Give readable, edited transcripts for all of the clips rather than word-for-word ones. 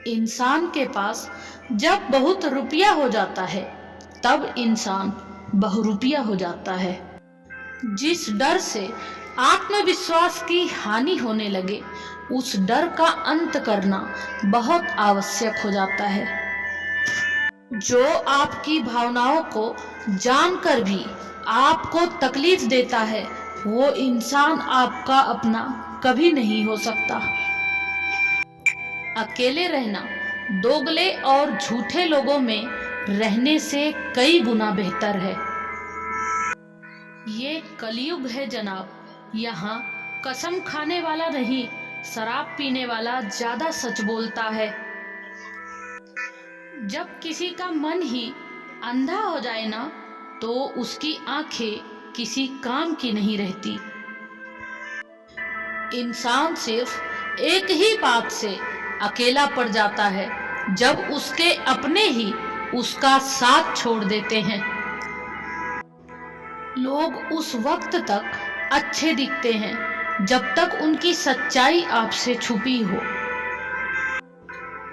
इंसान के पास जब बहुत रुपया हो जाता है तब इंसान बहुरुपया हो जाता है। जिस डर से आत्मविश्वास की हानि होने लगे उस डर का अंत करना बहुत आवश्यक हो जाता है। जो आपकी भावनाओं को जानकर भी आपको तकलीफ देता है वो इंसान आपका अपना कभी नहीं हो सकता। अकेले रहना दोगले और झूठे लोगों में रहने से कई गुना बेहतर है। ये कलयुग है जनाब, यहाँ कसम खाने वाला नहीं शराब पीने वाला ज्यादा सच बोलता है। जब किसी का मन ही अंधा हो जाए ना तो उसकी आंखें किसी काम की नहीं रहती। इंसान सिर्फ एक ही बात से अकेला पड़ जाता है जब उसके अपने ही उसका साथ छोड़ देते हैं। लोग उस वक्त तक अच्छे दिखते हैं जब तक उनकी सच्चाई आपसे छुपी हो।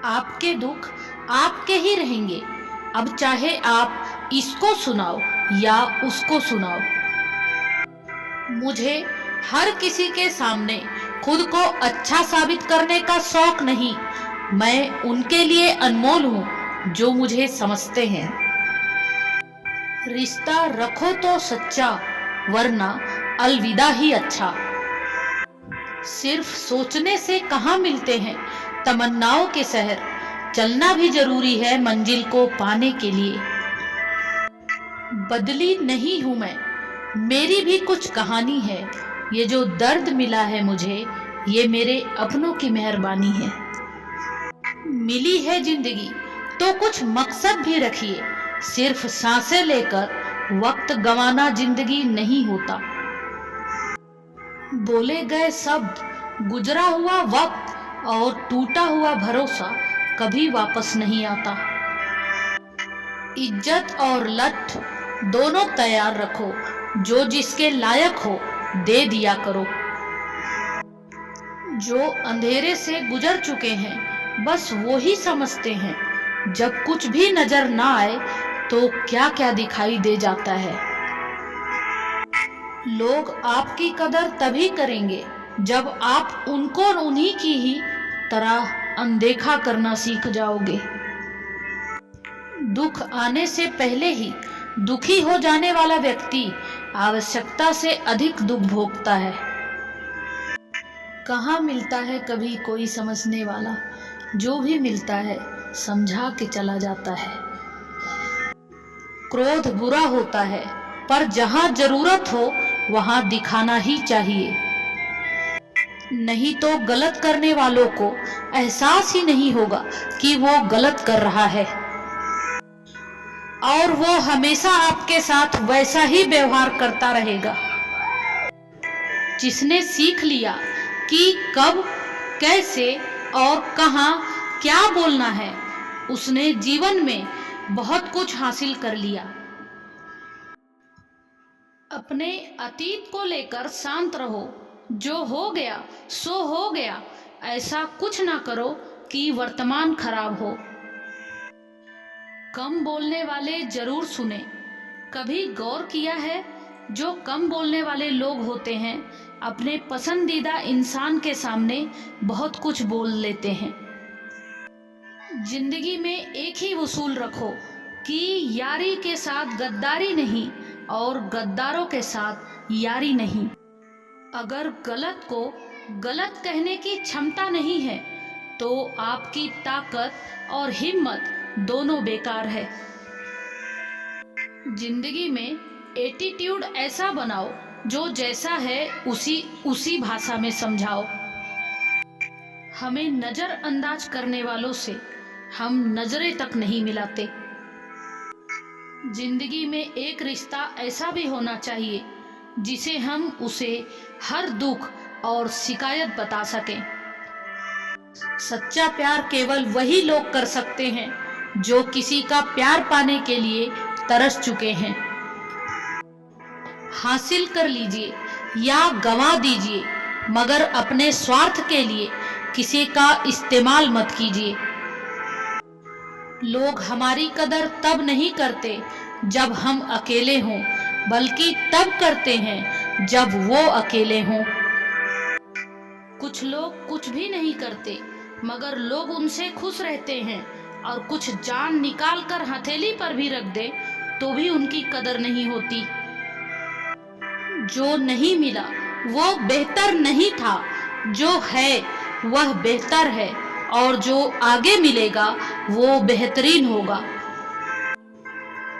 आपके दुख आपके ही रहेंगे, अब चाहे आप इसको सुनाओ या उसको सुनाओ। मुझे हर किसी के सामने खुद को अच्छा साबित करने का शौक नहीं, मैं उनके लिए अनमोल हूं जो मुझे समझते हैं। रिश्ता रखो तो सच्चा, वरना अलविदा ही अच्छा। सिर्फ सोचने से कहाँ मिलते हैं तमन्नाओं के शहर, चलना भी जरूरी है मंजिल को पाने के लिए। बदली नहीं हूं मैं, मेरी भी कुछ कहानी है, ये जो दर्द मिला है मुझे ये मेरे अपनों की मेहरबानी है। मिली है जिंदगी तो कुछ मकसद भी रखिए, सिर्फ सांसें लेकर वक्त गंवाना जिंदगी नहीं होता। बोले गए शब्द, गुजरा हुआ वक्त और टूटा हुआ भरोसा कभी वापस नहीं आता। इज्जत और लठ दोनों तैयार रखो, जो जिसके लायक हो दे दिया करो। जो अंधेरे से गुजर चुके हैं बस वो ही समझते हैं, जब कुछ भी नजर ना आए तो क्या क्या दिखाई दे जाता है। लोग आपकी कदर तभी करेंगे जब आप उनको उन्हीं की ही तरह अनदेखा करना सीख जाओगे। दुख आने से पहले ही दुखी हो जाने वाला व्यक्ति आवश्यकता से अधिक दुख भोगता है। कहाँ मिलता है कभी कोई समझने वाला, जो भी मिलता है समझा के चला जाता है। क्रोध बुरा होता है पर जहां जरूरत हो वहां दिखाना ही चाहिए, नहीं तो गलत करने वालों को एहसास ही नहीं होगा कि वो गलत कर रहा है और वो हमेशा आपके साथ वैसा ही व्यवहार करता रहेगा। जिसने सीख लिया कि कब कैसे और कहां क्या बोलना है उसने जीवन में बहुत कुछ हासिल कर लिया। अपने अतीत को लेकर शांत रहो, जो हो गया सो हो गया, ऐसा कुछ ना करो कि वर्तमान खराब हो। कम बोलने वाले जरूर सुने, कभी गौर किया है जो कम बोलने वाले लोग होते हैं अपने पसंदीदा इंसान के सामने बहुत कुछ बोल लेते हैं। जिंदगी में एक ही उसूल रखो कि यारी के साथ गद्दारी नहीं और गद्दारों के साथ यारी नहीं। अगर गलत को गलत कहने की क्षमता नहीं है तो आपकी ताकत और हिम्मत दोनों बेकार है। जिंदगी में एटीट्यूड ऐसा बनाओ जो जैसा है उसी भाषा में समझाओ। हमें नजरअंदाज करने वालों से हम नजरें तक नहीं मिलाते। जिंदगी में एक रिश्ता ऐसा भी होना चाहिए जिसे हम उसे हर दुख और शिकायत बता सकें। सच्चा प्यार केवल वही लोग कर सकते हैं जो किसी का प्यार पाने के लिए तरस चुके हैं। हासिल कर लीजिए या गंवा दीजिए, मगर अपने स्वार्थ के लिए किसी का इस्तेमाल मत कीजिए। लोग हमारी कदर तब नहीं करते जब हम अकेले हों, बल्कि तब करते हैं जब वो अकेले हों। कुछ लोग कुछ भी नहीं करते मगर लोग उनसे खुश रहते हैं, और कुछ जान निकाल कर हथेली पर भी रख दे तो भी उनकी कदर नहीं होती। जो नहीं मिला वो बेहतर नहीं था, जो है वह बेहतर है, और जो आगे मिलेगा वो बेहतरीन होगा।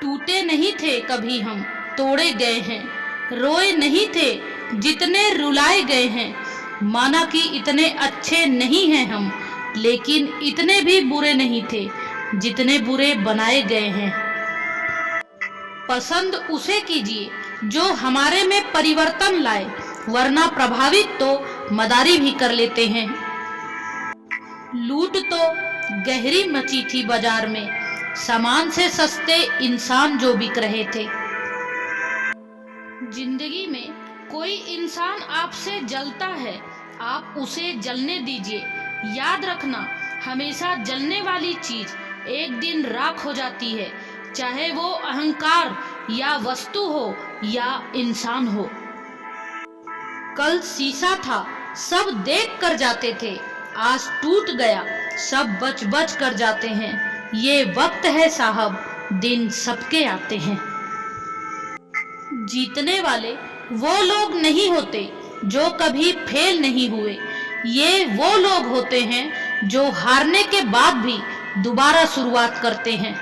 टूटे नहीं थे कभी हम, तोड़े गए हैं, रोए नहीं थे जितने रुलाए गए हैं। माना कि इतने अच्छे नहीं हैं हम, लेकिन इतने भी बुरे नहीं थे जितने बुरे बनाए गए हैं। पसंद उसे कीजिए जो हमारे में परिवर्तन लाए, वरना प्रभावित तो मदारी भी कर लेते हैं। लूट तो गहरी मची थी बाजार में, सामान से सस्ते इंसान जो बिक रहे थे। जिंदगी में कोई इंसान आपसे जलता है, आप उसे जलने दीजिए। याद रखना, हमेशा जलने वाली चीज एक दिन राख हो जाती है, चाहे वो अहंकार या वस्तु हो या इंसान हो। कल शीशा था, सब देख कर जाते थे, आज टूट गया, सब बच बच कर जाते हैं। ये वक्त है साहब, दिन सबके आते हैं। जीतने वाले वो लोग नहीं होते जो कभी फेल नहीं हुए, ये वो लोग होते हैं जो हारने के बाद भी दोबारा शुरुआत करते हैं।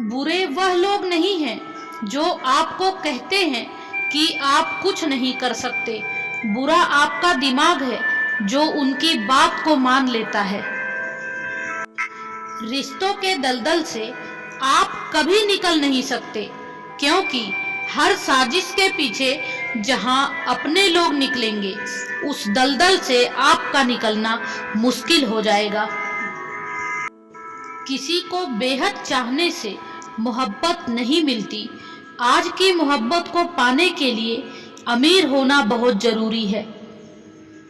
बुरे वह लोग नहीं हैं जो आपको कहते हैं कि आप कुछ नहीं कर सकते, बुरा आपका दिमाग है जो उनकी बात को मान लेता है। रिश्तों के दलदल से आप कभी निकल नहीं सकते, क्योंकि हर साजिश के पीछे जहां अपने लोग निकलेंगे, उस दलदल से आपका निकलना मुश्किल हो जाएगा। किसी को बेहद चाहने से मोहब्बत नहीं मिलती। आज की मोहब्बत को पाने के लिए अमीर होना बहुत जरूरी है।